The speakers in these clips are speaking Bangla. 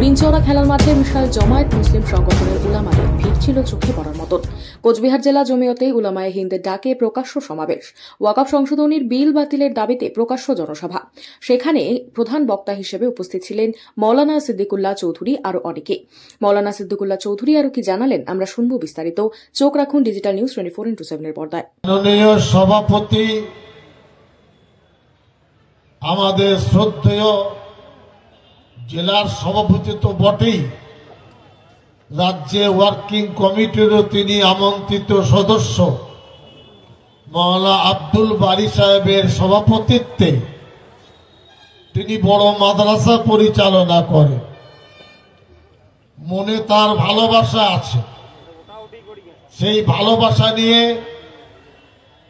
হরিণচৌড়া খেলার মাঠে বিশাল জমায়েত মুসলিম সংগঠনের উলামাদের ভিড় ছিল চোখে পড়ার মতন। কোচবিহার জেলা জমিয়তে উলামায়ে হিন্দের ডাকে প্রকাশ্য সমাবেশ, ওয়াকফ সংশোধনীর বিল বাতিলের দাবিতে প্রকাশ্য জনসভা। সেখানে প্রধান বক্তা হিসেবে উপস্থিত ছিলেন মৌলানা সিদ্দিকুল্লাহ চৌধুরী আরো অনেকে। মৌলানা সিদ্দিকুল্লাহ চৌধুরী আরো কি জানালেন আমরা শুনবো বিস্তারিত। চোখ রাখুন ডিজিটাল নিউজ 24x7 এর পর্দায়। মাননীয় সভাপতি আমাদের শ্রদ্ধেয় জেলার সভাপতি তো বটেই, রাজ্যে ওয়ার্কিং কমিটিরও তিনি আমন্ত্রিত সদস্য। মাওলানা আব্দুল বারী সাহেবের সভাপতিত্বে তিনি বড় মাদ্রাসা পরিচালনা করেন। মনে তার ভালোবাসা আছে, সেই ভালোবাসা নিয়ে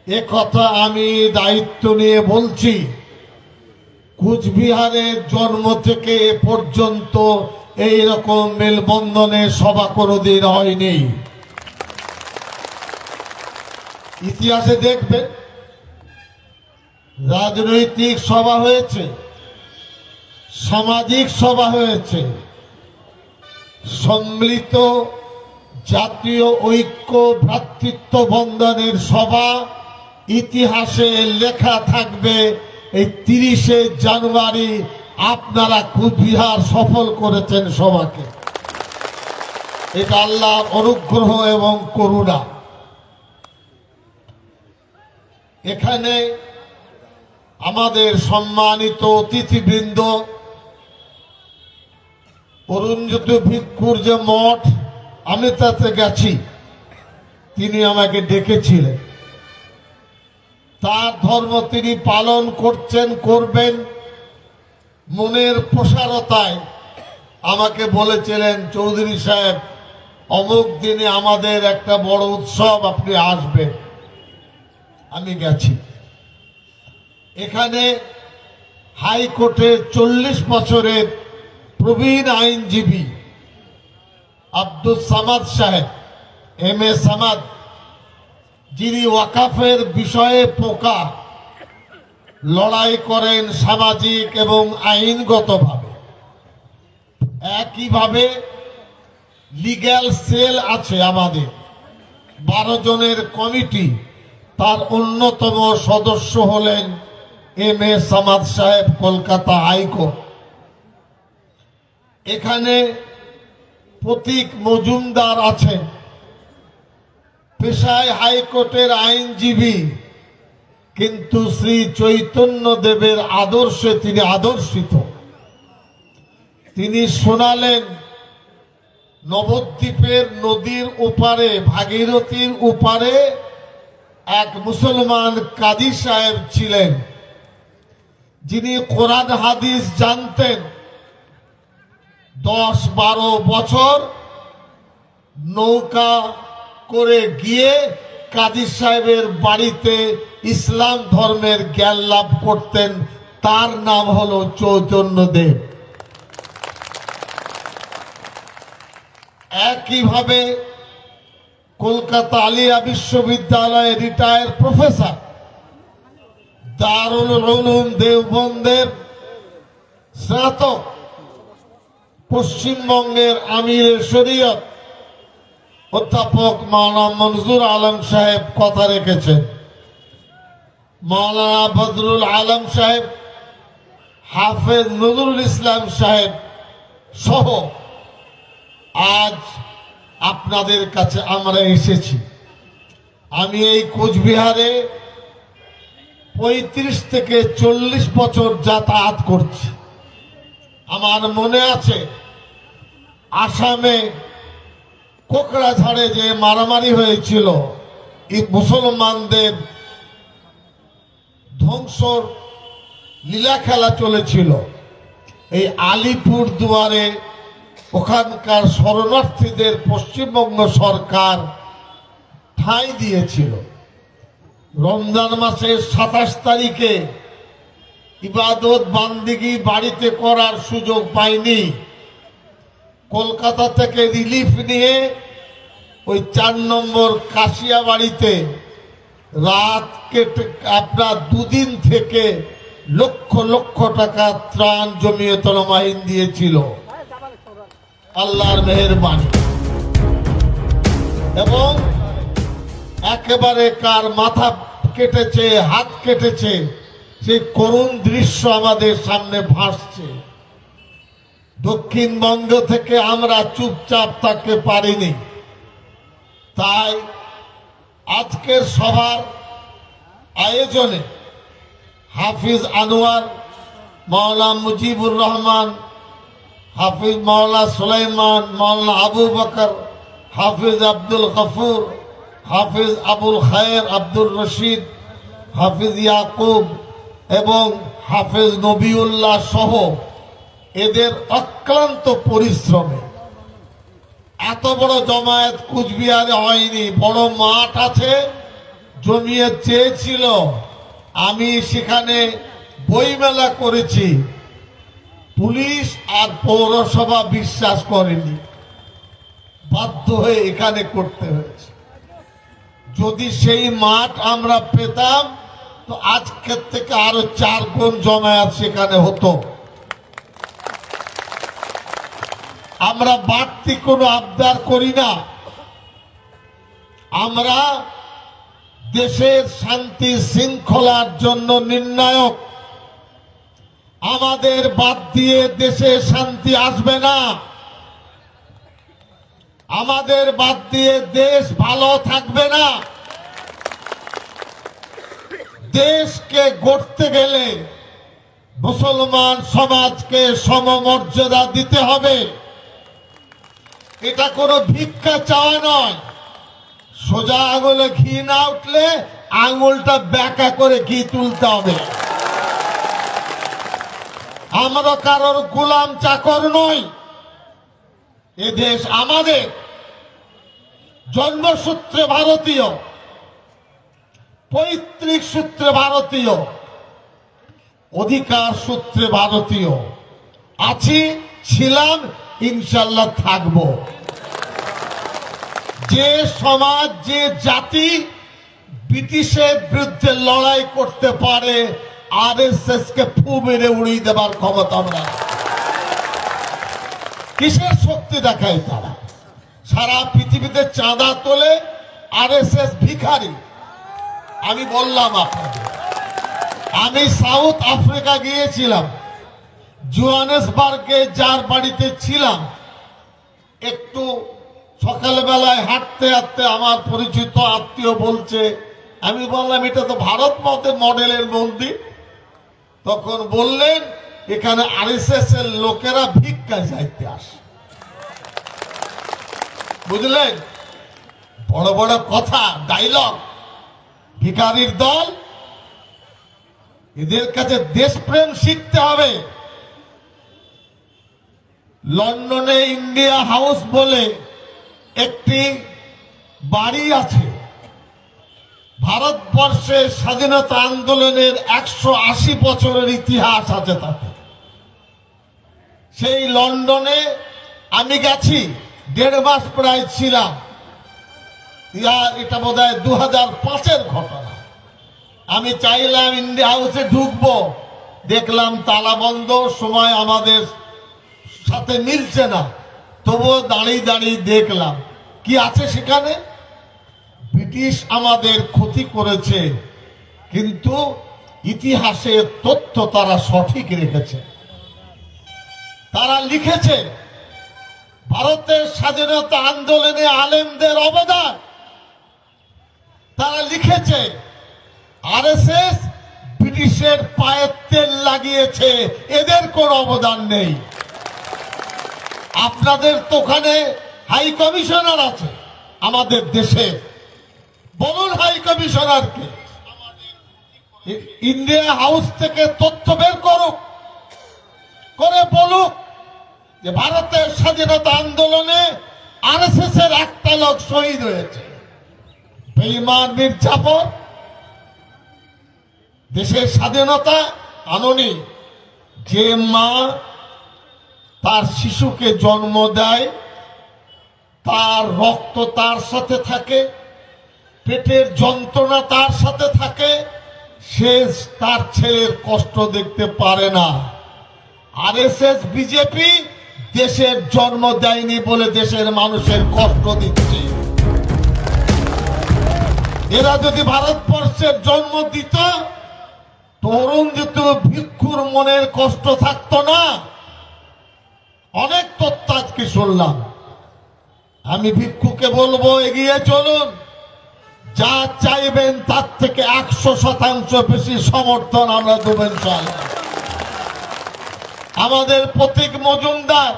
একথা আমি দায়িত্ব নিয়ে বলছি। কুচবিহারের জন্ম থেকে এ পর্যন্ত এইরকম মেলবন্ধনে সভা কোনোদিন হয়নি। ইতিহাসে দেখবেন রাজনৈতিক সভা হয়েছে, সামাজিক সভা হয়েছে, সম্মিলিত জাতীয় ঐক্য ভ্রাতৃত্ব বন্ধনের সভা ইতিহাসে লেখা থাকবে। এই 30শে জানুয়ারি আপনারা কুচবিহার সফল করেছেন সভাকে, এটা আল্লাহর অনুগ্রহ এবং করুণা। এখানে আমাদের সম্মানিত অতিথিবৃন্দ, অরুণজ্যোতি ভিক্ষুর যে মঠ, আমি তাতে গেছি, তিনি আমাকে ডেকেছিলেন। তার ধর্ম তিনি পালন করছেন, করবেন। মনের প্রসারতায় আমাকে বলেছিলেন, চৌধুরী সাহেব অমুক দিনে আমাদের একটা বড় উৎসব, আপনি আসবেন। আমি গেছি। এখানে হাইকোর্টের 40 বছরের প্রবীণ আইনজীবী আব্দুল সামাদ সাহেব, এম.এ. সামাদ, যিনি ওয়াকফের বিষয়ে পোকা লড়াই করেন সামাজিক এবং আইনগতভাবে। একইভাবে লিগ্যাল সেল আছে আমাদের 12 জনের কমিটি, তার অন্যতম সদস্য হলেন এম.এ. সামাদ সাহেব, কলকাতা হাইকোর্ট। এখানে প্রতীক মজুমদার আছেন, পেশায় হাইকোর্টের আইনজীবী, কিন্তু শ্রী চৈতন্য দেবের আদর্শে তিনি আদর্শিত। তিনি শোনালেন নবদ্বীপের নদীর ওপারে, ভাগীরথীর ওপারে এক মুসলমান কাজী সাহেব ছিলেন, যিনি কোরআন হাদিস জানতেন। 10-12 বছর নৌকা করে গিয়ে কাজী সাহেবের বাড়িতে ইসলাম ধর্মের জ্ঞান লাভ করতেন। তার নাম হলো চৈতন্য দেব। একইভাবে কলকাতা আলিয়া বিশ্ববিদ্যালয়ের রিটায়ার্ড প্রফেসর, দারুল উলুম দেওবন্দের স্নাতক, পশ্চিমবঙ্গের আমিরে শরীয়ত অধ্যাপক মাওলানা মনজুর আলম সাহেব কথা রেখেছেন। মাওলানা বদরুল আলম সাহেব, হাফেজ নজরুল ইসলাম সাহেব সহ আজ আপনাদের কাছে আমরা এসেছি। আমি এই কোচবিহারে 35 থেকে 40 বছর যাতায়াত করছি। আমার মনে আছে আসামে কোকড়াঝাড়ে যে মারামারি হয়েছিল, এই মুসলমানদের ধ্বংসর লীলা খেলা চলেছিল। এই আলিপুর দুয়ারে ওখানকার শরণার্থীদের পশ্চিমবঙ্গ সরকার ঠাঁই দিয়েছিল। রমজান মাসের 27 তারিখে ইবাদত বান্দিগি বাড়িতে করার সুযোগ পাইনি। কলকাতা থেকে রিলিফ নিয়ে ওই 4 নম্বর কাশিয়া বাড়িতে রাত কেটে আপনার 2 দিন থেকে লক্ষ লক্ষ টাকা ত্রাণ জমিয়তুল উলামায়ে দিয়েছিল। আল্লাহর মেহেরবানি, এবং একেবারে কার মাথা কেটেছে, হাত কেটেছে, সেই করুণ দৃশ্য আমাদের সামনে ভাসছে। দক্ষিণবঙ্গ থেকে আমরা চুপচাপ থাকতে পারিনি। তাই আজকের সভার আয়োজনে হাফিজ আনোয়ার, মাওলানা মুজিবুর রহমান, হাফিজ মাওলানা সুলাইমান, মাওলানা আবু বকর, হাফিজ আব্দুল গফুর, হাফিজ আবুল খায়ের আব্দুর রশিদ, হাফিজ ইয়াকুব এবং হাফিজ নবিউল্লাহ সহ এদের অক্লান্ত পরিশ্রমে এত বড় জমায়েত কুচবিহারে হয়নি। বড় মাঠ আছে, জমিয়ে চেয়েছিল, আমি সেখানে বইমেলা করেছি, পুলিশ আর পৌরসভা বিশ্বাস করেনি, বাধ্য হয়ে এখানে করতে হয়েছে। যদি সেই মাঠ আমরা পেতাম তো আজকের থেকে আরো 4 গুণ জমায়েত সেখানে হতো। আমরা বাড়তি কোনো আবদার করি না, আমরা দেশের শান্তি শৃঙ্খলার জন্য নির্ণায়ক। আমাদের বাদ দিয়ে দেশে শান্তি আসবে না, আমাদের বাদ দিয়ে দেশ ভালো থাকবে না। দেশকে গড়তে গেলে মুসলমান সমাজকে সমমর্যাদা দিতে হবে। এটা কোনো ভিক্ষা চাওয়া নয়। সোজা আঙুলে ঘি না উঠলে আঙুলটা ব্যাকা করে ঘি তুলতে হবে। আমরা কারোর গোলাম চাকর নই। এ দেশ আমাদের, জন্মসূত্রে ভারতীয়, পৈতৃক সূত্রে ভারতীয়, অধিকার সূত্রে ভারতীয়। আছি, ছিলাম, ইনশাল্লাহ থাকব। যে সমাজ, যে জাতি ব্রিটিশের বিরুদ্ধে লড়াই করতে পারে, আরএসএস কে ফু মেরে উড়িয়ে দেবার ক্ষমতা আমরা। কিসের শক্তি দেখায় তারা? সারা পৃথিবীতে চাঁদা তোলে, আরএসএস ভিখারি। আমি বললাম আপনাদের, আমি সাউথ আফ্রিকা গিয়েছিলাম, জোহানেসবার্গে যার বাড়িতে ছিলাম, একটু সকালবেলায় হাঁটতে হাঁটতে আমার পরিচিত আত্মীয় বলছে, আমি বললাম এটা তো ভারত মডেলের মন্দির। তখন বললেন এখানে আরএসএস এর লোকেরা ভিক্ষা চাইতে আসে। বুঝলেন? বড় বড় কথা, ডায়লগ। ভিখারির দল, এদের কাছে দেশপ্রেম শিখতে হবে। লন্ডনে ইন্ডিয়া হাউস বলে একটি বাড়ি আছে। ভারতবর্ষের স্বাধীনতা আন্দোলনের 180 বছরের ইতিহাস আছে তাতে। সেই লন্ডনে আমি গেছি, 1.5 মাস প্রায় ছিলাম। এটা বোধহয় 2005-এর ঘটনা। আমি চাইলাম ইন্ডিয়া হাউসে ঢুকবো, দেখলাম তালা বন্ধ, সময় আমাদের সাথে মিলছে না। তবুও দাঁড়িয়ে দাঁড়িয়ে দেখলাম কি আছে সেখানে। ব্রিটিশ আমাদের ক্ষতি করেছে, কিন্তু ইতিহাসের তথ্য তারা সঠিক রেখেছে। তারা লিখেছে ভারতের স্বাধীনতা আন্দোলনে আলেমদের অবদান। তারা লিখেছে আরএসএস ব্রিটিশের পায়ে তেল লাগিয়েছে, এদের কোনো অবদান নেই। আপনাদের তো ওখানে হাই কমিশনার আছে আমাদের দেশে, বলুন হাই কমিশনারকে ইন্ডিয়া হাউস থেকে তথ্য বের করুক, করে বলুক যে ভারতের স্বাধীনতা আন্দোলনে আরএসএস এর একটা লোক শহীদ হয়েছে। বেঈমান মির্জাফর দেশের স্বাধীনতা আননি। যে মা তার শিশুকে জন্ম দেয়, তার রক্ত তার সাথে থাকে, পেটের যন্ত্রণা তার সাথে থাকে, সে তার ছেলের কষ্ট দেখতে পারে না। আরএসএস বিজেপি দেশের জন্ম দেয়নি বলে দেশের মানুষের কষ্ট দিচ্ছে। এরা যদি ভারতবর্ষের জন্ম দিত, তরুণ যেত ভিক্ষুর মনের কষ্ট থাকতো না। অনেক তথ্য আজকে শুনলাম। আমি ভিক্ষুকে বলবো, এগিয়ে চলুন, যা চাইবেন তার থেকে 100% বেশি সমর্থন আমরা দেবো ইনশাআল্লাহ। আমাদের প্রতীক মজুমদার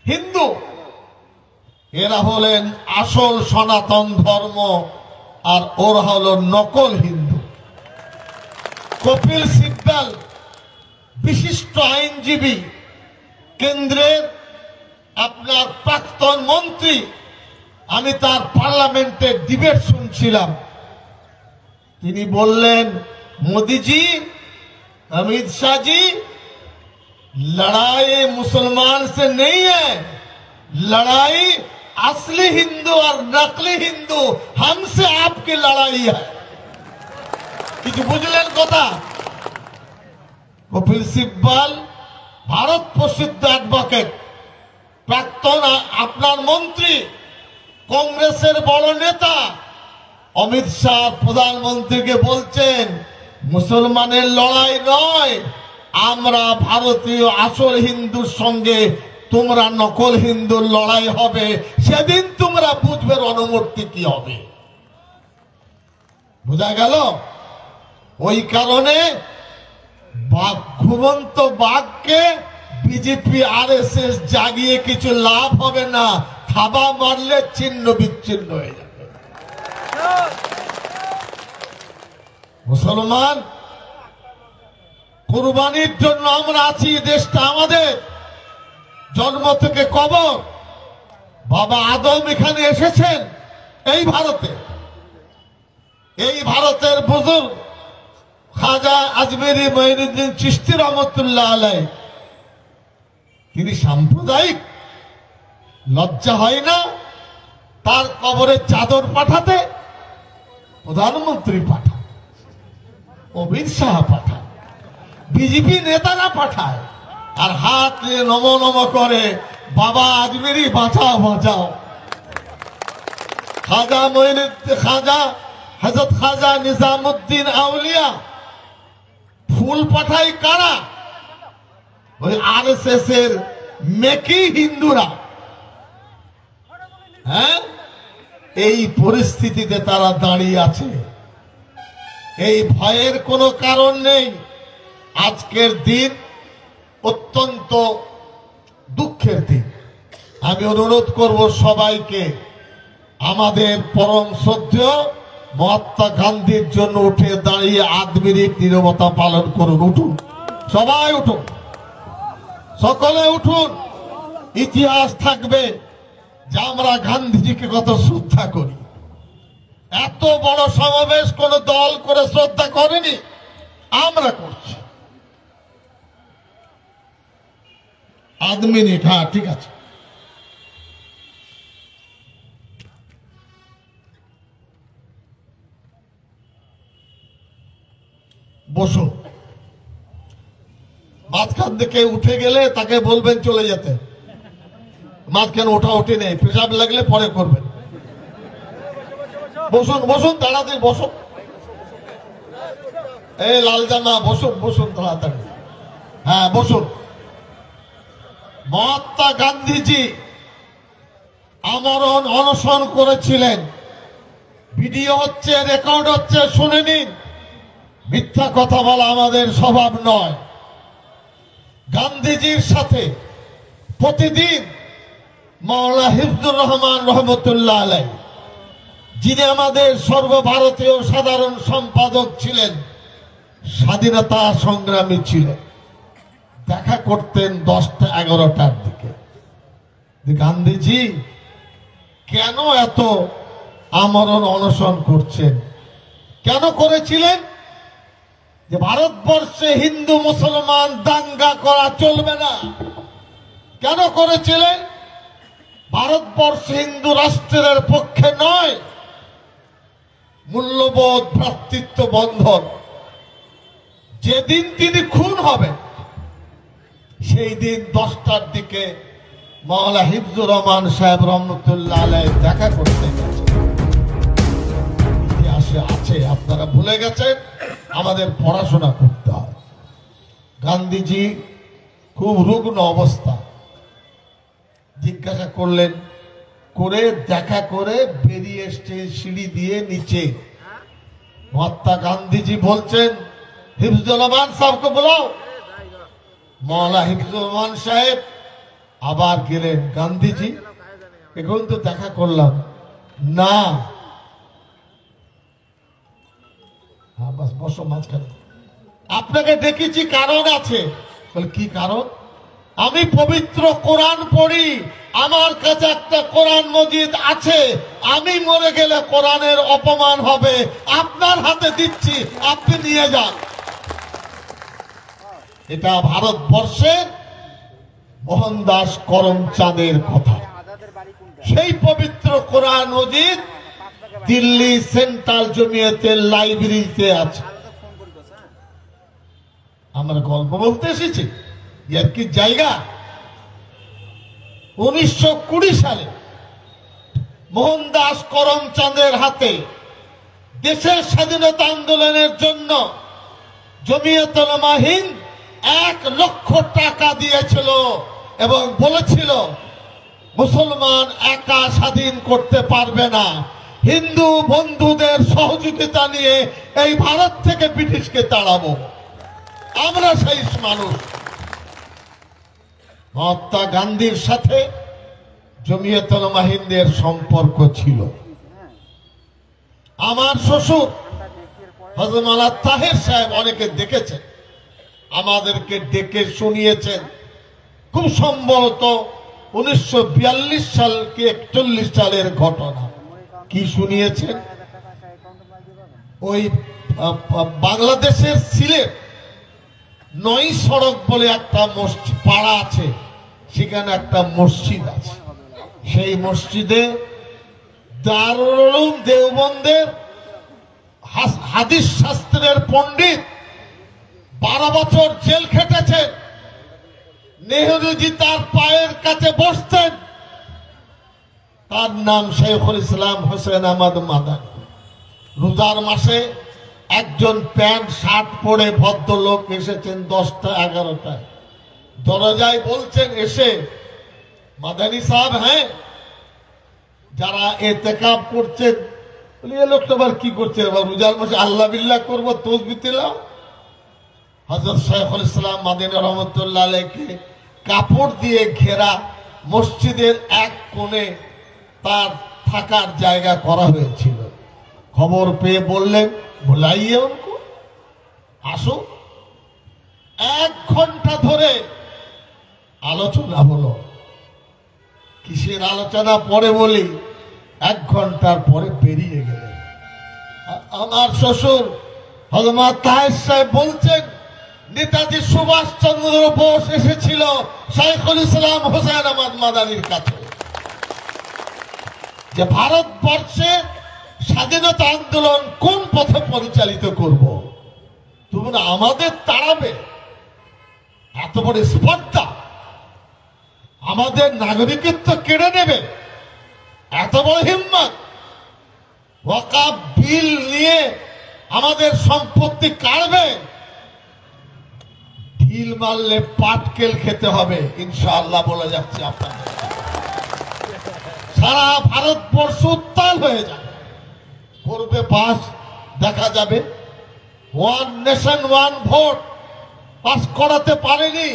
হিন্দু, এরা হলেন আসল সনাতন ধর্ম, আর ওরা হলো নকল হিন্দু। কপিল সিব্বল বিশিষ্ট আইনজীবী, কেন্দ্রের আপনার প্রাক্তন মন্ত্রী, আমি তার পার্লামেন্টের ডিবেট শুনছিলাম। তিনি বললেন, মোদিজি, अमित शाह जी, लड़ाई मुसलमान से नहीं है, लड़ाई असली हिंदू और नकली हिंदू हमसे आपकी लड़ाई है। কিছু বুঝলেন কথা? কপিল সিব্বল ভারত প্রসিদ্ধ অ্যাডভোকেট, প্রাক্তন আপনার মন্ত্রী, কংগ্রেসের বড় নেতা। অমিত শাহ প্রধানমন্ত্রীকে বলছেন, মুসলমানের লড়াই নয়, আমরা ভারতীয় আসল হিন্দুর সঙ্গে তোমরা নকল হিন্দুর লড়াই হবে, সেদিন তোমরা বুঝবে রণমূর্তি কি হবে। বোঝা গেল? ওই কারণে ঘুমন্ত বাঘকে বিজেপি আরএসএস জাগিয়ে কিছু লাভ হবে না, থাবা মারলে ছিন্ন বিচ্ছিন্ন হয়ে যাবে। মুসলমান কুরবানির জন্য আমরা আছি, দেশটা আমাদের, জন্ম থেকে কবর। বাবা আদম এখানে এসেছেন এই ভারতে, এই ভারতের বুজুর্গ খাজা আজমেরি মঈনুদ্দিন চিশতি রহমতুল্লাহ আলাইহ, তিনি সাম্প্রদায়িক। লজ্জা হয় না তার কবরে চাদর পাঠাতে? প্রধানমন্ত্রী পাঠায়, অমিত শাহ পাঠায়, বিজেপি নেতারা পাঠায়, আর হাত নিয়ে নম নম করে, বাবা আজমেরি বাঁচাও বাঁচাও। খাজা মঈনুদ্দিন, খাজা হযরত খাজা নিজামুদ্দিন আউলিয়া ফুল পাঠায় কারা? ওই আরএসএস এর মেকি হিন্দুরা। হ্যাঁ, এই পরিস্থিতিতে তারা দাঁড়িয়ে আছে। এই ভয়ের কোনো কারণ নেই। আজকের দিন অত্যন্ত দুঃখের দিন। আমি অনুরোধ করব সবাইকে, আমাদের পরম শ্রদ্ধেয় মহাত্মা গান্ধীর জন্য উঠে দাঁড়িয়ে 8 মিনিট নীরবতা পালন করুন। উঠুন, সবাই উঠুন, সকলে উঠুন। ইতিহাস থাকবে যে আমরা গান্ধীজিকে কত শ্রদ্ধা করি। এত বড় সমাবেশ কোন দল করে শ্রদ্ধা করেনি, আমরা করছি। 8 মিনিট, হ্যাঁ ঠিক আছে। বসো। মাঝখান থেকে উঠে গেলে তাকে বলবেন চলে যেতে। মাঝখানে ওঠা উঠে নেই, পেশাব লাগলে পরে করবেন। বসুন বসুন, তাড়াতাড়ি বসুন। এই লাল জামা, বসুন বসুন তাড়াতাড়ি। হ্যাঁ বসুন। মহাত্মা গান্ধীজি আমরণ অনশন করেছিলেন। ভিডিও হচ্ছে, রেকর্ড হচ্ছে, শুনে নিন। মিথ্যা কথা বলা আমাদের স্বভাব নয়। গান্ধীজির সাথে প্রতিদিন মাওলানা হিফজুর রহমান রহমতুল্লাহ আলাইহ, যিনি আমাদের সর্বভারতীয় সাধারণ সম্পাদক ছিলেন, স্বাধীনতা সংগ্রামী ছিলেন, দেখা করতেন 10টা-11টার দিকে। গান্ধীজি কেন এত আমরণ অনশন করছেন? কেন করেছিলেন? যে ভারতবর্ষে হিন্দু মুসলমান দাঙ্গা করা চলবে না। কেন করেছিলেন? ভারতবর্ষ হিন্দু রাষ্ট্রের পক্ষে নয়। মূল্যবোধ, ভ্রাতৃত্ব বন্ধন। যেদিন তিনি খুন হবেন, সেই দিন 10টার দিকে মাওলানা হিফজুর রহমান সাহেব রহমতুল্লাহ আলাইহি দেখা করতে গেছেন। ইতিহাসে আছে, আপনারা ভুলে গেছেন। আমাদের পড়াশোনা করতে হয়। গান্ধীজি খুব রুগ্ন অবস্থা, জিজ্ঞাসা করলেন, করে দেখা করে বেরিয়ে এসছে সিঁড়ি দিয়ে নিচে। মহাত্মা গান্ধীজি বলছেন, হিফজুর রহমান সাহেবকে বলাও। মাওলানা হিফজুর রহমান সাহেব আবার গেলেন, গান্ধীজি এখন তো দেখা করলাম না। বসো মাঝখানে, আপনাকে ডেকেছি কারণ আছে। বলে কি কারণ? আমি পবিত্র কোরআন পড়ি, আমার কাছে একটা কোরআন মজিদ আছে, আমি মরে গেলে কোরআনের অপমান হবে, আপনার হাতে দিচ্ছি, আপনি নিয়ে যান। এটা ভারতবর্ষের মোহনদাস করমচাঁদের কথা। সেই পবিত্র কোরআন মজিদ দিল্লি সেন্ট্রাল জমিয়তের লাইব্রেরিতে আছে। আমরা গল্প বলতে এসেছি, এর কি জায়গা? 1920 সালে মোহনদাস করমচাঁদের হাতে দেশের স্বাধীনতা আন্দোলনের জন্য জমিয়ত উলামা হিন্দ 1 লক্ষ টাকা দিয়েছিল এবং বলেছিল মুসলমান একা স্বাধীন করতে পারবে না, হিন্দু বন্ধুদের সহযোগিতা নিয়ে এই ভারত থেকে ব্রিটিশকে তাড়াবো। আমরা সেই মানুষ। মহাত্মা গান্ধীর সাথে জমিয়ত উলামা হিন্দের সম্পর্ক ছিল। আমার শ্বশুর হযরত মাওলানা তাহের সাহেব অনেকে দেখেছেন, আমাদেরকে ডেকে শুনিয়েছেন। খুব সম্ভবত 1942 সাল কি 41 সালের ঘটনা। কি শুনিয়েছেন? ওই বাংলাদেশের সিলেট 9 সড়ক বলে একটা মসজিদ পাড়া আছে, সেখানে একটা মসজিদ আছে। সেই মসজিদে দারুল উলুম দেওবন্দের হাদিস শাস্ত্রের পণ্ডিত 12 বছর জেল খেটেছেন। নেহরুজি তার পায়ের কাছে বসতেন। তার নাম শেখুল ইসলাম হোসেন আহমদ মাদানী। রোজার মাসে একজন প্যান্ট শার্ট পরে ভদ্রলোক এসেছেন 10টা 11টায়। দরজায় বলছেন এসে, মাদানী সাহেব হ্যাঁ, যারা এতেকাব করছেন। বলি এ লোকটা আবার কি করছে? রোজার মাসে আল্লাহ বিল্লাহ করবো, তসবিহ তিলাওয়াত। হযরত শেখুল ইসলাম মাদানী রহমতুল্লাহ আলাইহিকে কাপড় দিয়ে ঘেরা মসজিদের এক কোণে তার থাকার জায়গা করা হয়েছিল। খবর পেয়ে বললেন, বুলাইয়ে উनको, আসো। 1 ঘন্টা ধরে আলোচনা হলো। কিসের আলোচনা পরে বলি, 1 ঘন্টার পরে বেরিয়ে গেলেন। আমার শ্বশুর হযরত তাহের সাহেব বলছেন, নেতাজি সুভাষ চন্দ্র বোস এসেছিল শেখুল ইসলাম হোসেন আহমদ মাদানীর কাছে, যে ভারতবর্ষের স্বাধীনতা আন্দোলন কোন পথে পরিচালিত করব, তোমরা আমাদের তাড়াবে? এত বড় স্পর্ধা, আমাদের নাগরিকত্ব কেড়ে নেবে, এত বড় হিম্মত! ওয়াকফ বিল নিয়ে আমাদের সম্পত্তি কাড়বে? ঢিল মারলে পাটকেল খেতে হবে ইনশাআল্লাহ বলে যাচ্ছে আপনাদের। সারা ভারতবর্ষ উত্তাল হয়ে যাবে। করবে পাস, দেখা যাবে। 1 নেশন 1 ভোট পাস করাতে পারেনি,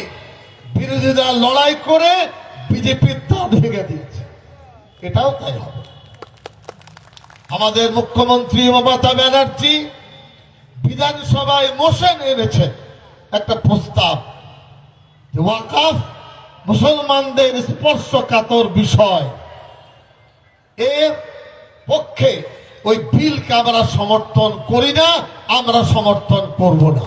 বিরোধীরা লড়াই করে বিজেপির দাঁত ভেঙে দিয়েছে। এটাও তাই হবে। আমাদের মুখ্যমন্ত্রী মমতা ব্যানার্জি বিধানসভায় মোশন এনেছেন একটা প্রস্তাব, যে ওয়াকফ মুসলমানদের স্পর্শকাতর বিষয়, এর পক্ষে ওই বিলকে আমরা সমর্থন করি না, আমরা সমর্থন করব না।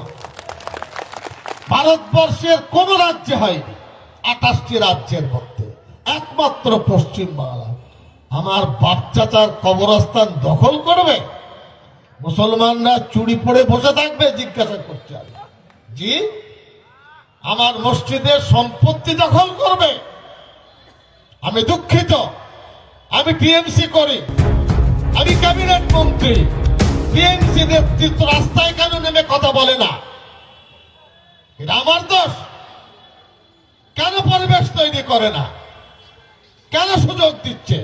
ভারতবর্ষের কোন রাজ্যে হয়নি, 28টি রাজ্যের মধ্যে একমাত্র পশ্চিম বাংলা। আমার বাপ চাচার কবরস্থান দখল করবে? মুসলমানরা চুরি পড়ে বসে থাকবে? জিজ্ঞাসা করছে। জি, আমার মসজিদের সম্পত্তি দখল করবে। আমি দুঃখিত, আমি টিএমসি করি, আমি ক্যাবিনেট মন্ত্রী। টিএমসি নেতৃত্ব রাস্তায় কেন নেমে কথা বলে না? এটা আমার দোষ? কেন পরিবেশ তৈরি করে না? কেন সুযোগ দিচ্ছে?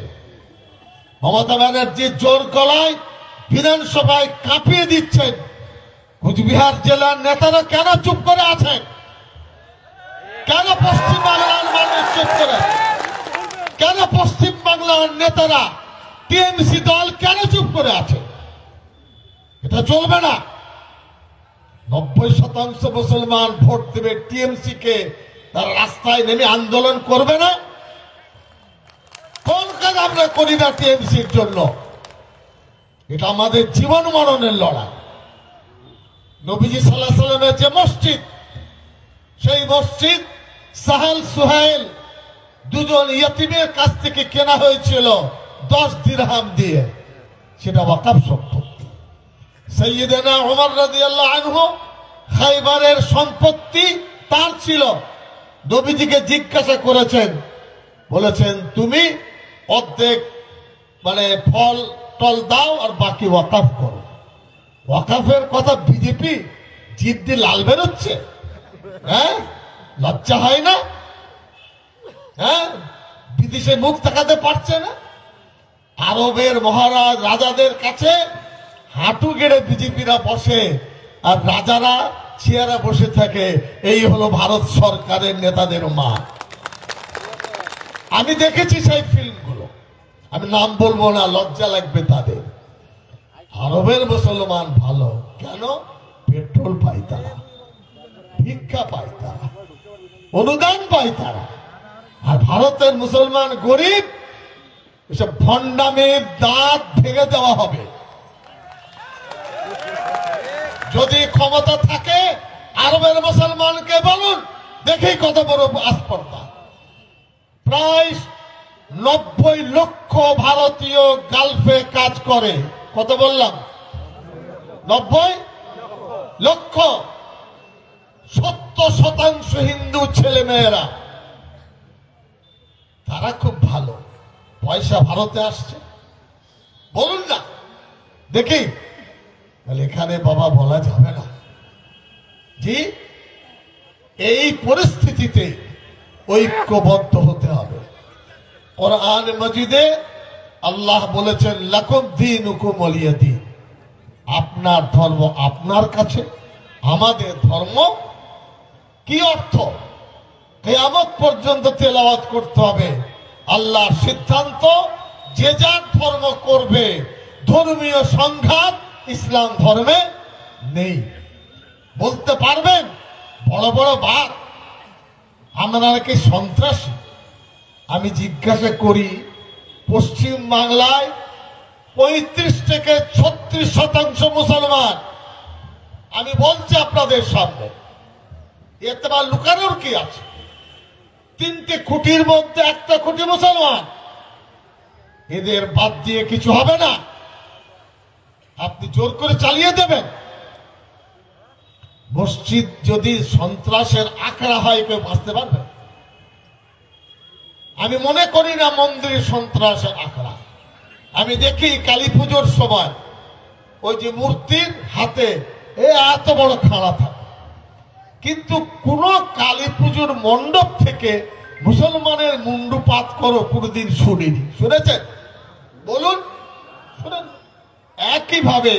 মমতা ব্যানার্জি জোর গলায় বিধানসভায় কাঁপিয়ে দিচ্ছেন। কুচবিহার জেলার নেতারা কেন চুপ করে আছেন? কেন পশ্চিম বাংলার মানুষ চুপ করে? কেন পশ্চিম বাংলার নেতারা, টিএমসি দল কেন চুপ করে আছে? এটা চলবে না। 90% মুসলমান ভোট দেবে টিএমসি কে, তারা রাস্তায় নেমে আন্দোলন করবে না। কোন কাজ আমরা করি না টিএমসির জন্য? এটা আমাদের জীবন মরণের লড়াই। নবীজি সাল্লাল্লাহু আলাইহি ওয়াসাল্লামের যে মসজিদ, সেই মসজিদ সাহেল সুহেল দুজন ইয়তিমের কাছ থেকে কেনা হয়েছিল 10 দিরহাম দিয়ে। সেটা ওয়াকফ সম্পত্তি। সাইয়্যিদানা ওমর রাদিয়াল্লাহু আনহু খায়বারের সম্পত্তি তার ছিল। নবীজিকে জিজ্ঞাসা করেছেন, বলেছেন তুমি অর্ধেক ফল টল দাও আর বাকি ওয়াকফ করো। ওয়াকফের কথা বিজেপি জিভ দিয়ে লাল বেরোচ্ছে। হ্যাঁ, লজ্জা হয় না? হ্যাঁ, বিদেশে মুখ তাকাতে পারছে না। আরবের মহারাজ রাজাদের কাছে হাঁটু গেড়ে বিজেপিরা বসে, আর রাজারা চেয়ারে বসে থাকে। এই হলো ভারত সরকারের নেতাদের মা। আমি দেখেছি সেই ফিল্মগুলো, আমি নাম বলবো না, লজ্জা লাগবে তাদের। আরবের মুসলমান ভালো কেন? পেট্রোল পায় তারা, ভিক্ষা পায় তারা, অনুদান পায় তারা। আর ভারতের মুসলমান গরিব। এসব ভণ্ডামির দাঁত ভেঙে দেওয়া হবে। যদি ক্ষমতা থাকে আরবের মুসলমানকে বলুন, দেখি কত বড় আস্পর্ধা। প্রায় 90 লক্ষ ভারতীয় গালফে কাজ করে। কত বললাম? 90 লক্ষ। 70% হিন্দু ছেলে মেয়েরা। তারা খুব ভালো, পয়সা ভারতে আসছে। বলুন না দেখি। তাহলে এখানে বাবা বলা যাবে না। জি, এই পরিস্থিতিতে ঐক্যবদ্ধ হতে হবে। কোরআন মাজিদে আল্লাহ বলেছেন লাকুম দীনুকুম ওয়ালিয়া দীন। আপনার ধর্ম আপনার কাছে, আমাদের ধর্ম। কি অর্থ? কিয়ামত পর্যন্ত তেলাওয়াত করতে হবে। আল্লাহর সিদ্ধান্ত, যে যার ধর্ম করবে। ধর্মীয় সংঘাত ইসলাম ধর্মে নেই। বলতে পারবেন বড় বড় বাদ আমরা কি সন্ত্রাসী? আমি জিজ্ঞাসা করি, পশ্চিম বাংলায় 35 থেকে 36% মুসলমান। আমি বলছি আপনাদের সামনে, এতে বা লুকানোর কি আছে? 3টে খুঁটির মধ্যে 1টা খুঁটি মুসলমান। এদের বাদ দিয়ে কিছু হবে না। আপনি জোর করে চালিয়ে দেবেন। মসজিদ যদি সন্ত্রাসের আখড়া হয়, কেউ বাঁচতে পারবে? আমি মনে করি না মন্দির সন্ত্রাসের আখড়া। আমি দেখি কালী পুজোর সময় ওই যে মূর্তির হাতে এত বড় খাড়া থাকে, কিন্তু কোন কালী পুজোর মণ্ডপ থেকে মুসলমানের মুন্ডুপাত করো কোনদিন শুনিনি। শুনেছেন? বলুন, শুনেন? একইভাবে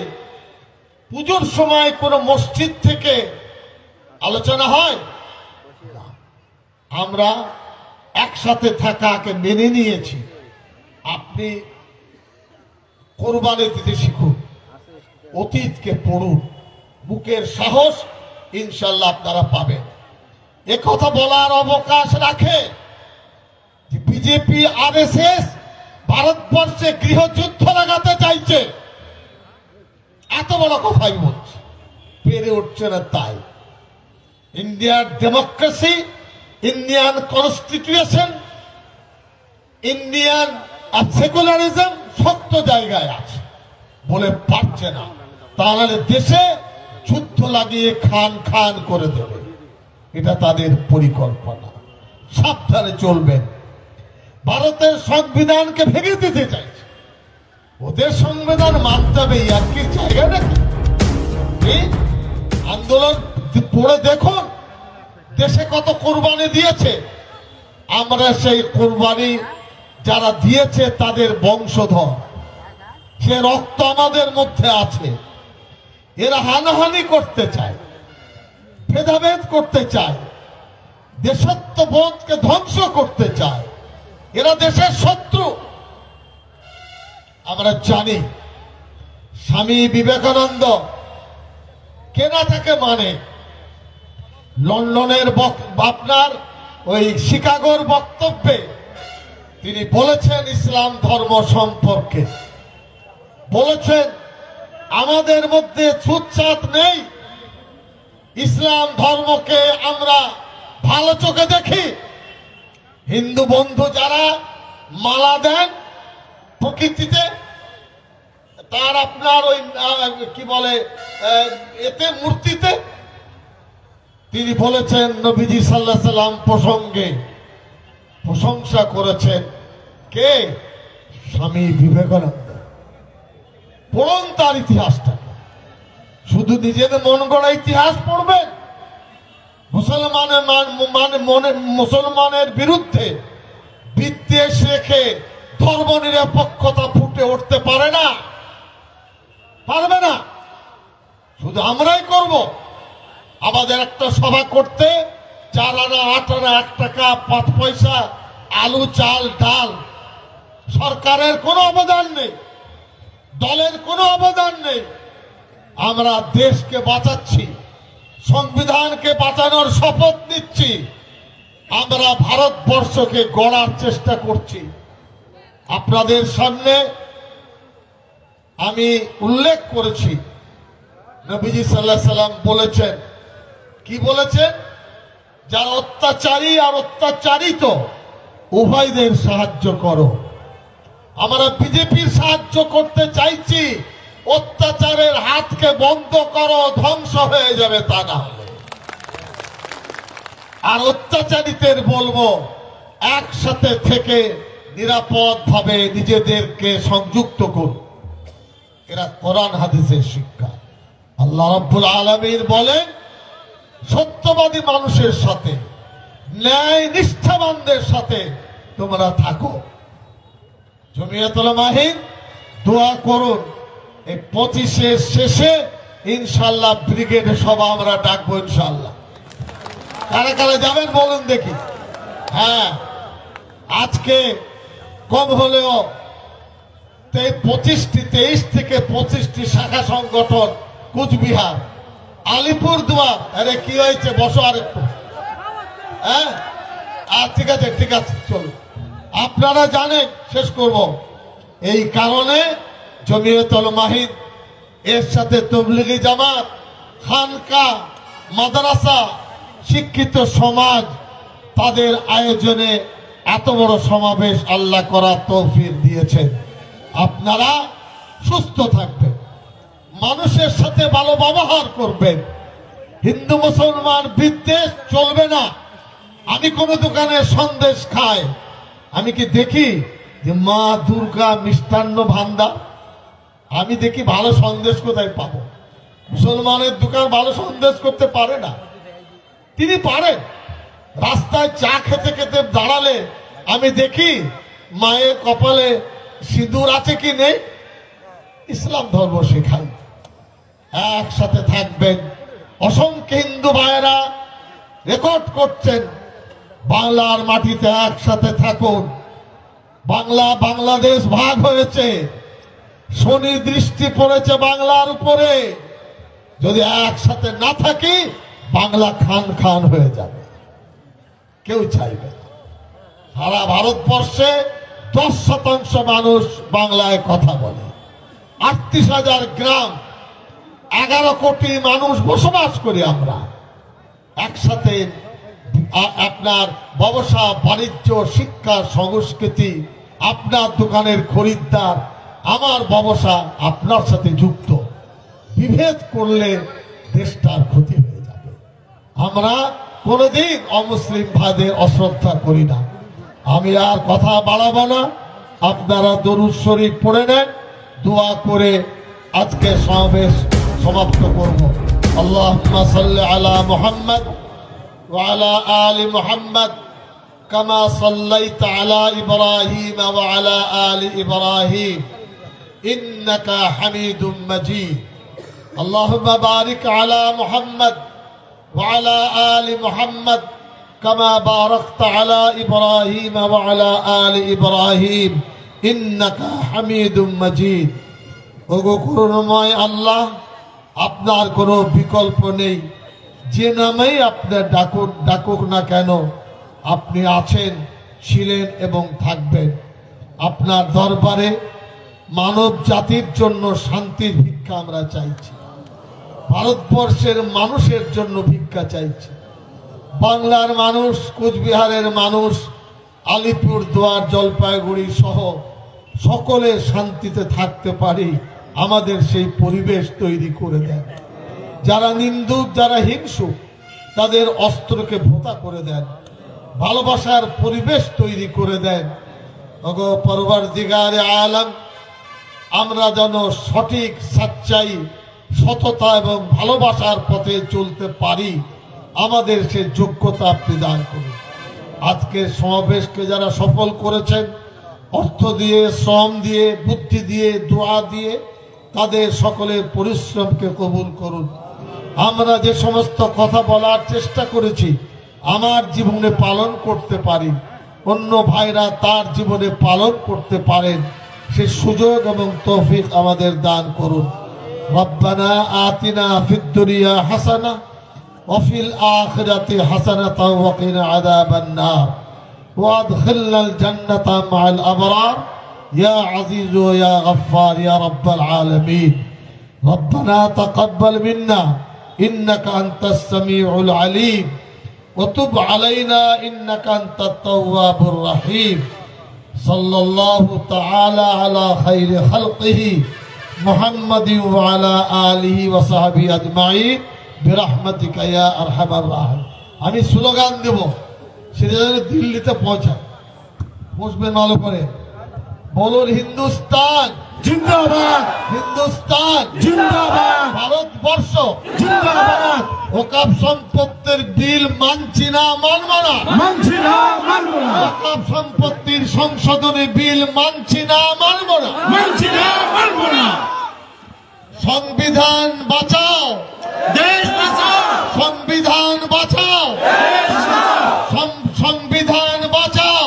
পুজোর সময় কোন মসজিদ থেকে আলোচনা হয়? আমরা একসাথে থাকাকে মেনে নিয়েছি। আপনি কোরবানি দিতে শিখুন, অতীতকে পড়ুন, বুকের সাহস ইনশাল্লাহ আপনারা পাবেন। একথা বলার অবকাশ রাখে যে বিজেপি আরএসএস ভারতবর্ষে গৃহযুদ্ধ লাগাতে চাইছে। এত বড় কথাই বলছে, পেরে উঠছে না। তাই ইন্ডিয়ার democracy, Indian constitution, Indian secularism শক্ত জায়গায় আছে বলে পারছে না। তাহলে দেশে যুদ্ধ লাগিয়ে খান খান করে দেবে। এটা তাদের পরিকল্পনা। সাবধানে চলবেন। ভারতের সংবিধানকে ভেঙে দিতে চাইছে। ওদের সংবিধান মানতে হবে আর কি জায়গা নাকি? আন্দোলন পড়ে দেখুন দেশে কত কোরবানি দিয়েছে। আমরা সেই কোরবানি যারা দিয়েছে তাদের বংশধর, সে রক্ত আমাদের মধ্যে আছে। এরা হানাহানি করতে চায়, ভেদাভেদ করতে চায়, দেশত্ববোধকে ধ্বংস করতে চায়। এরা দেশের শত্রু। আমরা জানি স্বামী বিবেকানন্দ কেনা তাকে মানে লন্ডনের আপনার ওই শিকাগোর বক্তব্যে তিনি বলেছেন ইসলাম ধর্ম সম্পর্কে, বলেছেন আমাদের মধ্যে ছুতছাত নেই। ইসলাম ধর্মকে আমরা ভালো চোখে দেখি। হিন্দু বন্ধু যারা মালা দেন প্রকৃতিতে, তার আপনার ওই কি বলে এতে মূর্তিতে, তিনি বলেছেন নবীজি সাল্লাল্লাহু আলাইহি সাল্লাম প্রসঙ্গে প্রশংসা করেছেন কে? স্বামী বিবেকানন্দ। পড়ুন তার ইতিহাসটা। শুধু নিজেদের মন গড়া ইতিহাস পড়বেন, মুসলমানের বিরুদ্ধে বিদ্বেষ রেখে ধর্ম নিরপেক্ষতা ফুটে উঠতে পারে না, পারবে না। শুধু আমরাই করব। আমাদের একটা সভা করতে 4 আনা 8 আনা 1 টাকা 5 পয়সা, আলু চাল ডাল, সরকারের কোনো অবদান নেই, দলের কোনো অবদান নেই। আমরা দেশকে বাঁচাচ্ছি, সংবিধানকে বাঁচানোর শপথ নিচ্ছি। আমরা ভারতবর্ষকে গড়ার চেষ্টা করছি। আপনাদের সামনে আমি উল্লেখ করেছি নবীজি সাল্লাল্লাহু আলাইহি সাল্লাম বলেছেন, কি বলেছেন? যারা অত্যাচারী আর অত্যাচারিত উভয়দের সাহায্য করো। আমরা বিজেপির সাহায্য করতে চাইছি, অত্যাচারের হাতকে বন্ধ করো, ধ্বংস হয়ে যাবে তা না হলে। আর অত্যাচারিতের বলবো একসাথে থেকে নিরাপদ ভাবে নিজেদেরকে সংযুক্ত করুন। এরা কোরআন হাদিসের শিক্ষা। আল্লাহ রাব্বুল আলামিন বলেন, সত্যবাদী মানুষের সাথে, ন্যায় নিষ্ঠাবানদের সাথে তোমরা থাকো। জমিয়তুল উলামা হিন্দ দোয়া করুন, এই 25-এর শেষে ইনশাআল্লাহ ব্রিগেড সভা আমরা ডাকবো ইনশাআল্লাহ। কারা কারা যাবেন বলুন দেখি। হ্যাঁ, আজকে কম হলেও 23 থেকে 25টি শাখা সংগঠন কুচবিহার, আলিপুরদুয়ার। আরে কি হয়েছে, বসো আর একটু। হ্যাঁ, ঠিক আছে ঠিক আছে, চলুন। আপনারা জানেন, শেষ করব, এই কারণে জমিয়তুল উলামা হিন্দ এর সাথে তাবলীগী জামাত, খানকা, মাদ্রাসা, শিক্ষিত সমাজ, তাদের আয়োজনে এত বড় সমাবেশ আল্লাহ করার তৌফিক দিয়েছেন। আপনারা সুস্থ থাকবেন, মানুষের সাথে ভালো ব্যবহার করবেন, হিন্দু মুসলমান বিদ্বেষ চলবে না। আমি কোন দোকানে সন্দেশ খাই, আমি কি দেখি যে মা দুর্গা মিষ্টান্ন ভান্ডার? আমি দেখি ভালো সন্দেশ কোথায় পাবো? মুসলমানের দোকান ভালো সন্দেশ করতে পারে না। তিনি পারেন। রাস্তায় চা খেতে খেতে দাঁড়ালে আমি দেখি মায়ের কপালে সিঁদুর আছে কি নেই। ইসলাম ধর্ম শেখাই, একসাথে থাকবেন। অসংখ্য হিন্দু ভাইয়েরা রেকর্ড করছেন, বাংলার মাটিতে একসাথে থাকুন। বাংলাদেশ ভাগ হয়েছে, শনি দৃষ্টি পড়েছে বাংলার উপরে। যদি একসাথে না থাকি, বাংলা খান খান হয়ে যাবে, কেউ চাইবে না। সারা ভারতবর্ষে 10% মানুষ বাংলায় কথা বলে। 38,000 গ্রাম, 11 কোটি মানুষ বসবাস করি আমরা একসাথে। আপনার ব্যবসা বাণিজ্য, শিক্ষা, সংস্কৃতি, আপনার দোকানের খরিদ্দার, আমার ব্যবসা আপনার সাথে যুক্ত। বিভেদ করলে দেশটার ক্ষতি হয়ে যাবে। আমরা কোনদিন অমুসলিম ভাইদের অশ্রদ্ধা করি না। আমি আর কথা বাড়াবো না, আপনারা দরুদ শরীফ পড়ে নেন, দোয়া করে আজকে সমাবেশ সমাপ্ত করব। আল্লাহুম্মা সাল্লি আলা মুহাম্মদ ওয়া আলা আলি মুহাম্মদ কামা সাল্লাইতা আলা ইব্রাহিম ওয়া আলা আলি ইব্রাহিম ইন্নাকা হামিদুম মাজিদ। আল্লাহুম্মা বারিক আলা মুহাম্মদ ওয়া আলা আলি মুহাম্মদ কামা বারাকতা আলা ইব্রাহিম ওয়া আলা আলি ইব্রাহিম ইন্নাকা হামিদুম মাজিদ। ওগো করুণাময় আল্লাহ, আপনার কোনো বিকল্প নেই। যে নামেই আপনার ডাকুক না কেন, আপনি আছেন, ছিলেন এবং থাকবেন। আপনার দরবারে মানব জাতির জন্য শান্তির ভিক্ষা আমরা চাইছি, ভারতবর্ষের মানুষের জন্য ভিক্ষা চাইছি। বাংলার মানুষ, কোচবিহারের মানুষ, আলিপুর দুয়ার, জলপাইগুড়ি সহ সকলে শান্তিতে থাকতে পারি, আমাদের সেই পরিবেশ তৈরি করে দেন। যারা নিন্দুক, যারা হিংসুক, তাদের অস্ত্রকে ভোঁতা করে দেন, ভালোবাসার পরিবেশ তৈরি করে দেন। ওগো পরওয়ারদিগারে আলম, আমরা যেন সঠিক, সচ্চাই, সততা এবং ভালোবাসার পথে চলতে পারি, আমাদের সে যোগ্যতা আপনি দান করুন। আজকের সমাবেশকে যারা সফল করেছেন, অর্থ দিয়ে, শ্রম দিয়ে, বুদ্ধি দিয়ে, দোয়া দিয়ে, তাদের সকলের পরিশ্রমকে কবুল করুন। আমরা যে সমস্ত কথা বলার চেষ্টা করেছি, আমার জীবনে পালন করতে পারি, অন্য ভাইরা তার জীবনে পালন করতে পারেন, সে সুযোগ এবং তৌফিক আমাদের দান করুন। রব্বানা আতিনা ফিদ দুনিয়া হাসানা ওয়া ফিল আখিরাতি হাসানাতাও ওয়া কিনা আযাবান নার ওয়া আদখিলনাল জান্নাতা মা'আল আবরার ইয়া আজিজ ইয়া গফফার ইয়া রাব্বাল আলামিন। রব্বানা তাকাব্বাল মিন্না ইন্নাকা আনতাস সামিউল আলিম ওয়া তুব আলাইনা ইন্নাকা আনতাত তাওয়াবুর রহিম। সাল্লাল্লাহু তাআলা আলা খায়রি খালকিহি মুহাম্মাদিন ওয়া আলা আলিহি ওয়া সাহবিহি আজমাইন বিরহমাতিকা ইয়া আরহামার রাহিম। আমি স্লোগান দেব, সেটা যেন দিল্লিতে পৌঁছায়। বসবেন ভালো করে, বলুন হিন্দুস্তান জিন্দাবাদ, হিন্দুস্তান জিন্দাবাদ, ভারতবর্ষ জিন্দাবাদ। ওয়াকফ সম্পত্তির বিল মানছি না, মানব না, মানছি না, মানব না। ওয়াকফ সম্পত্তির সংশোধনী বিল মানছি না, মানব না, মানছি না, মানব না। সংবিধান বাঁচাও, দেশ বাঁচাও, সংবিধান বাঁচাও, দেশ বাঁচাও, সংবিধান বাঁচাও।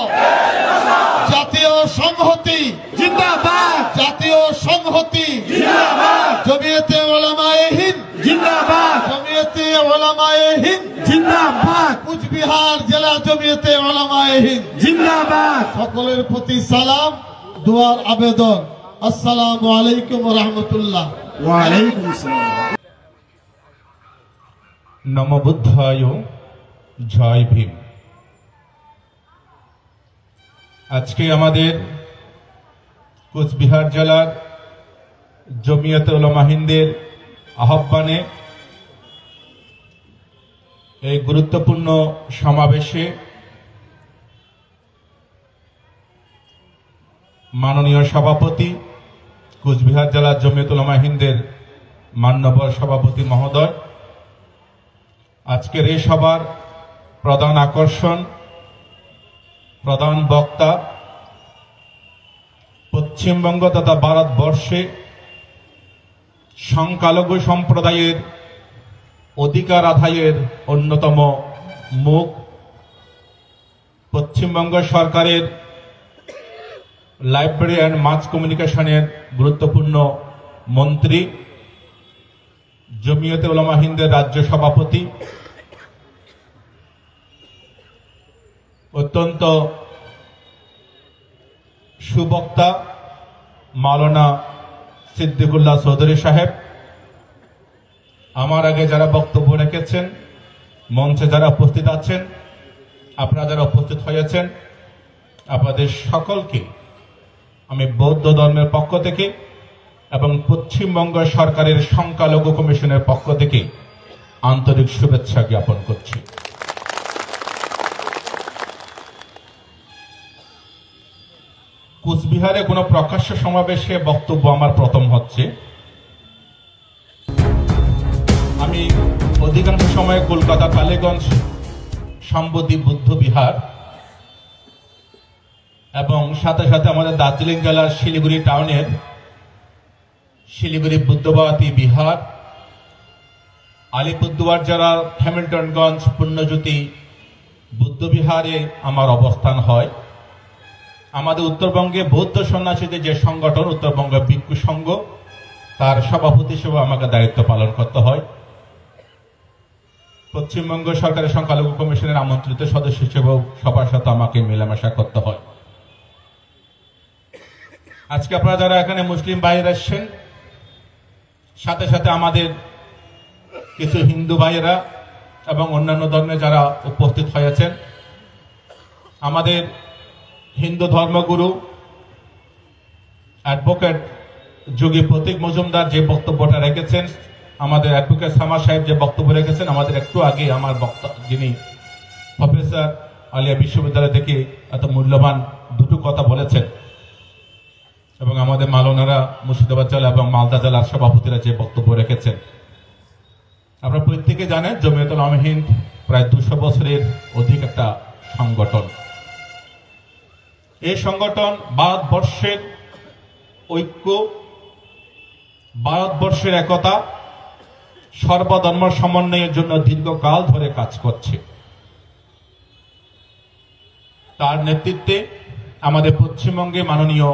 জাতীয় সংহতি জিন্দাবাদ, জাতীয় সংহতি জিন্দাবাদ। জমিয়তে উলামায়ে হিন্দ জিন্দাবাদ, জমিয়তে উলামায়ে হিন্দ জিন্দাবাদ। কুচবিহার জেলা জমিয়তে উলামায়ে হিন্দ জিন্দাবাদ। সকলের প্রতি সালাম, দুয়ার আবেদন। আসসালামু আলাইকুম ওয়া রাহমাতুল্লাহ। ওয়া আলাইকুম আসসালাম। নমো বুদ্ধায়, জয় ভীম। আজকে আমাদের কোচবিহার জেলার জমিয়তে উলামা হিন্দের আহ্বানে এই গুরুত্বপূর্ণ সমাবেশে মাননীয় সভাপতি, কোচবিহার জেলার জমিয়তে উলামা হিন্দের মান্যবর সভাপতি মহোদয়, আজকের এই সভার প্রধান আকর্ষণ, প্রধান বক্তা, পশ্চিমবঙ্গ তথা ভারতবর্ষে সংখ্যালঘু সম্প্রদায়ের অধিকার আদায়ের অন্যতম মুখ, পশ্চিমবঙ্গ সরকারের লাইব্রেরি অ্যান্ড মাস কমিউনিকেশনের গুরুত্বপূর্ণ মন্ত্রী, জমিয়তে উলামা হিন্দের রাজ্য সভাপতি, অত্যন্ত সুবক্তা মাওলানা সিদ্দিকুল্লাহ চৌধুরী সাহেব, আমার আগে যারা বক্তব্য রেখেছেন, মঞ্চে যারা উপস্থিত আছেন, আপনারা যারা উপস্থিত হয়েছেন, আপনাদের সকলকে আমি বৌদ্ধ ধর্মের পক্ষ থেকে এবং পশ্চিমবঙ্গ সরকারের সংখ্যালঘু কমিশনের পক্ষ থেকে আন্তরিক শুভেচ্ছা জ্ঞাপন করছি। কোচবিহারে কোনো প্রকাশ্য সমাবেশে বক্তব্য আমার প্রথম হচ্ছে। আমি অধিকাংশ সময় কলকাতা টালিগঞ্জ সম্বোধি বুদ্ধ বিহার এবং সাথে সাথে আমাদের দার্জিলিং জেলার শিলিগুড়ি টাউনের শিলিগুড়ি বুদ্ধবাতী বিহার, আলিপুরদুয়ার জেলার হ্যামিল্টনগঞ্জ পুণ্যজ্যোতি বুদ্ধ বিহারে আমার অবস্থান হয়। আমাদের উত্তরবঙ্গে বৌদ্ধ সন্ন্যাসীদের যে সংগঠন উত্তরবঙ্গ ভিক্ষু সংঘ, তার সভাপতি হিসেবে আমাকে দায়িত্ব পালন করতে হয়। পশ্চিমবঙ্গ সরকারের সংখ্যালঘু কমিশনের আমন্ত্রিত সদস্য হিসেবেও সবার সাথে আমাকে মেলামেশা করতে হয়। আজকে আপনারা যারা এখানে মুসলিম ভাইয়েরা এসছেন, সাথে সাথে আমাদের কিছু হিন্দু ভাইয়েরা এবং অন্যান্য ধর্মে যারা উপস্থিত হয়েছেন, আমাদের হিন্দু ধর্মগুরু অ্যাডভোকেট যোগী প্রতীক মজুমদার যে বক্তব্যটা রেখেছেন, আমাদের অ্যাডভোকেট সামা সাহেব যে বক্তব্য রেখেছেন, আমাদের একটু আগে আমার যিনি প্রফেসর আলিয়া বিশ্ববিদ্যালয় থেকে এত মূল্যবান দুটো কথা বলেছেন, এবং আমাদের মালনারা মুর্শিদাবাদ জেলা এবং মালদা জেলার সভাপতিরা যে বক্তব্য রেখেছেন। আপনারা প্রত্যেকে জানেন জমিয়তুল উলামায়ে হিন্দ প্রায় 200 বছরের অধিক একটা সংগঠন। এই সংগঠন ভারতবর্ষের ঐক্য, ভারতবর্ষের একতা, সর্বধর্ম সমন্বয়ের জন্য দীর্ঘকাল ধরে কাজ করছে। তার নেতৃত্বে আমাদের পশ্চিমবঙ্গে মাননীয়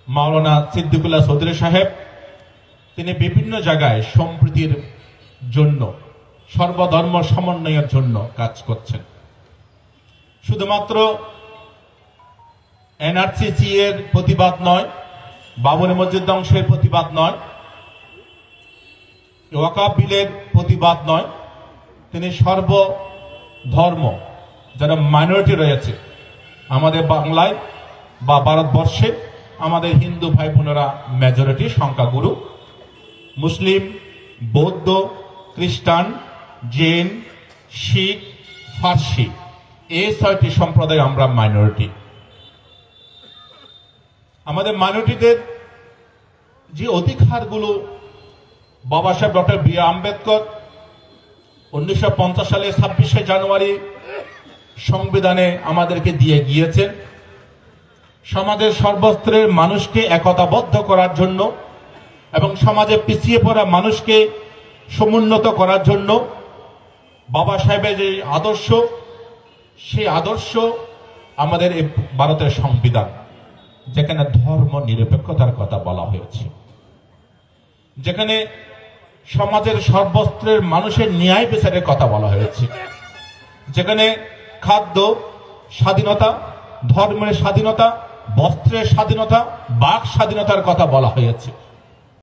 মাওলানা সিদ্দিকুল্লাহ চৌধুরী সাহেব, তিনি বিভিন্ন জায়গায় সম্প্রীতির জন্য, সর্বধর্ম সমন্বয়ের জন্য কাজ করছেন। শুধুমাত্র এনআরসি এর প্রতিবাদ নয়, বাবরি মসজিদ ধ্বংসের প্রতিবাদ নয়, ওয়াকফ বিলের প্রতিবাদ নয়, তিনি সর্বধর্ম যারা মাইনরিটি রয়েছে আমাদের বাংলায় বা ভারতবর্ষে, আমাদের হিন্দু ভাই বোনেরা মেজরিটি সংখ্যাগুরু, মুসলিম, বৌদ্ধ, খ্রিস্টান, জৈন, শিখ, ফার্সি, এই 6টি সম্প্রদায় আমরা মাইনরিটি। আমাদের মাইনরিটিদের যে অধিকারগুলো বাবা সাহেব ডক্টর বি আর আম্বেদকর 1950 সালে 26শে জানুয়ারি সংবিধানে আমাদেরকে দিয়ে গিয়েছেন, সমাজের সর্বস্তরের মানুষকে একতাবদ্ধ করার জন্য এবং সমাজে পিছিয়ে পড়া মানুষকে সমুন্নত করার জন্য বাবা সাহেবের যে আদর্শ, সেই আদর্শ আমাদের এই ভারতের সংবিধান, যেখানে ধর্ম নিরপেক্ষতার কথা বলা হয়েছে, যেখানে সমাজের সর্বস্তরের মানুষের ন্যায় বিচারের কথা বলা হয়েছে, যেখানে খাদ্য স্বাধীনতা, ধর্মের স্বাধীনতা, বস্ত্রের স্বাধীনতা, বাক স্বাধীনতার কথা বলা হয়েছে।